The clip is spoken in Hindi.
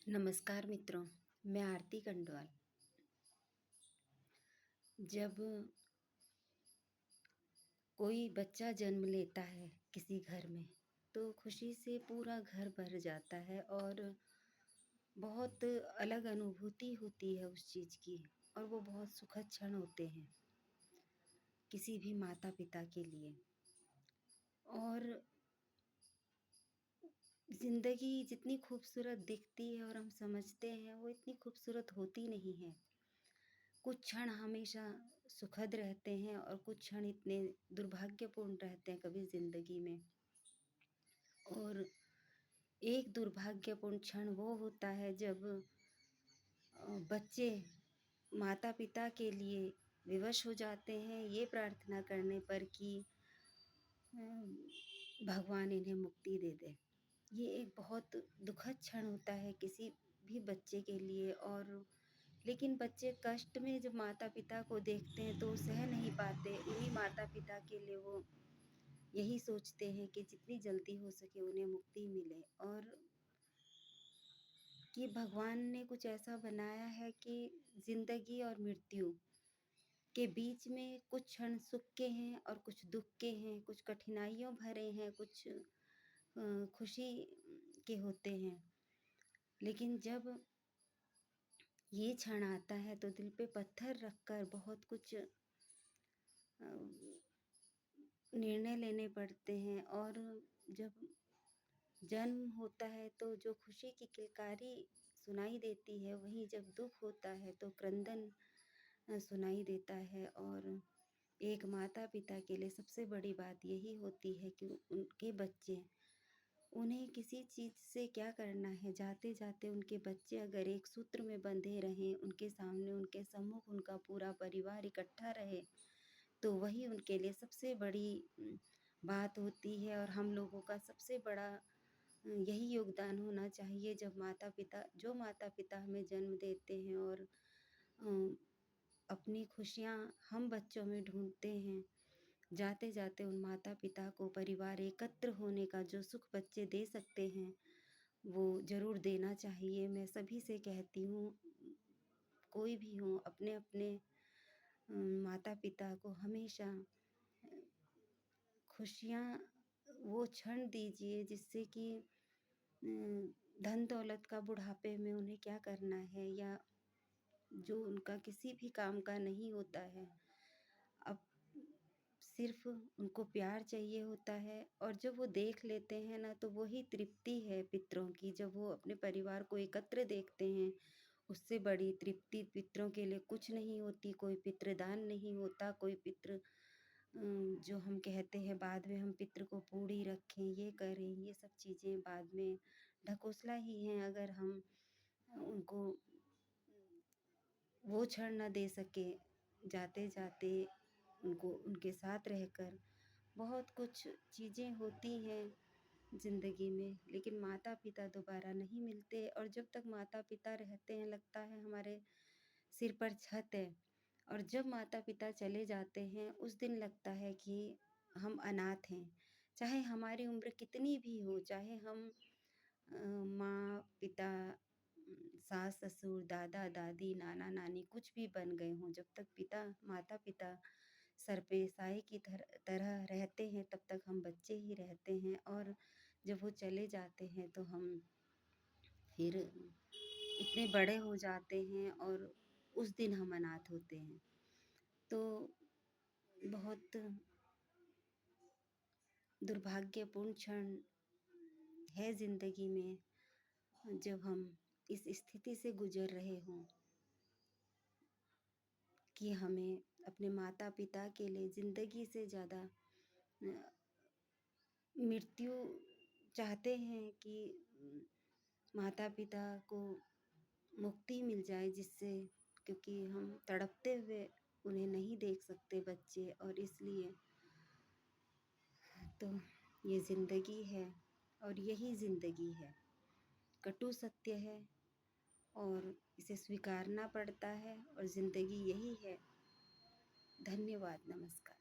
नमस्कार मित्रों, मैं आरती कंडवाल। जब कोई बच्चा जन्म लेता है किसी घर में, तो खुशी से पूरा घर भर जाता है और बहुत अलग अनुभूति होती है उस चीज़ की। और वो बहुत सुखद क्षण होते हैं किसी भी माता पिता के लिए। और ज़िंदगी जितनी खूबसूरत दिखती है और हम समझते हैं, वो इतनी खूबसूरत होती नहीं है। कुछ क्षण हमेशा सुखद रहते हैं और कुछ क्षण इतने दुर्भाग्यपूर्ण रहते हैं कभी ज़िंदगी में। और एक दुर्भाग्यपूर्ण क्षण वो होता है जब बच्चे माता पिता के लिए विवश हो जाते हैं ये प्रार्थना करने पर कि भगवान इन्हें मुक्ति दे दे। ये एक बहुत दुखद क्षण होता है किसी भी बच्चे के लिए। और लेकिन बच्चे कष्ट में जब माता पिता को देखते हैं तो सह नहीं पाते। उन्हीं माता पिता के लिए वो यही सोचते हैं कि जितनी जल्दी हो सके उन्हें मुक्ति मिले। और कि भगवान ने कुछ ऐसा बनाया है कि ज़िंदगी और मृत्यु के बीच में कुछ क्षण सुख के हैं और कुछ दुख के हैं, कुछ कठिनाइयों भरे हैं, कुछ खुशी के होते हैं। लेकिन जब ये क्षण आता है तो दिल पे पत्थर रखकर बहुत कुछ निर्णय लेने पड़ते हैं। और जब जन्म होता है तो जो खुशी की किलकारी सुनाई देती है, वहीं जब दुख होता है तो क्रंदन सुनाई देता है। और एक माता पिता के लिए सबसे बड़ी बात यही होती है कि उनके बच्चे, उन्हें किसी चीज़ से क्या करना है, जाते जाते उनके बच्चे अगर एक सूत्र में बंधे रहें, उनके सामने उनके सम्मुख उनका पूरा परिवार इकट्ठा रहे, तो वही उनके लिए सबसे बड़ी बात होती है। और हम लोगों का सबसे बड़ा यही योगदान होना चाहिए जब माता पिता हमें जन्म देते हैं और अपनी खुशियाँ हम बच्चों में ढूंढते हैं। जाते जाते उन माता पिता को परिवार एकत्र होने का जो सुख बच्चे दे सकते हैं वो ज़रूर देना चाहिए। मैं सभी से कहती हूँ, कोई भी हो, अपने अपने माता पिता को हमेशा खुशियाँ वो क्षण दीजिए जिससे कि धन दौलत का बुढ़ापे में उन्हें क्या करना है, या जो उनका किसी भी काम का नहीं होता है। अब सिर्फ उनको प्यार चाहिए होता है। और जब वो देख लेते हैं ना, तो वही तृप्ति है पितरों की। जब वो अपने परिवार को एकत्र देखते हैं, उससे बड़ी तृप्ति पितरों के लिए कुछ नहीं होती। कोई पितृदान नहीं होता, कोई पितृ जो हम कहते हैं बाद में हम पितृ को पूड़ी रखें, ये करें, ये सब चीज़ें बाद में ढकोसला ही हैं। अगर हम उनको वो क्षण न दे सके, जाते जाते उनको उनके साथ रहकर बहुत कुछ चीज़ें होती हैं ज़िंदगी में। लेकिन माता पिता दोबारा नहीं मिलते। और जब तक माता पिता रहते हैं लगता है हमारे सिर पर छत है। और जब माता पिता चले जाते हैं उस दिन लगता है कि हम अनाथ हैं। चाहे हमारी उम्र कितनी भी हो, चाहे हम माँ पिता, सास ससुर, दादा दादी, नाना नानी कुछ भी बन गए हों, जब तक माता पिता सर पे साए की तरह रहते हैं तब तक हम बच्चे ही रहते हैं। और जब वो चले जाते हैं तो हम फिर इतने बड़े हो जाते हैं और उस दिन हम अनाथ होते हैं। तो बहुत दुर्भाग्यपूर्ण क्षण है ज़िंदगी में जब हम इस स्थिति से गुजर रहे हों कि हमें अपने माता पिता के लिए ज़िंदगी से ज़्यादा मृत्यु चाहते हैं कि माता पिता को मुक्ति मिल जाए, जिससे, क्योंकि हम तड़पते हुए उन्हें नहीं देख सकते बच्चे। और इसलिए तो ये ज़िंदगी है और यही ज़िंदगी है, कटु सत्य है और इसे स्वीकारना पड़ता है। और ज़िंदगी यही है। धन्यवाद, नमस्कार।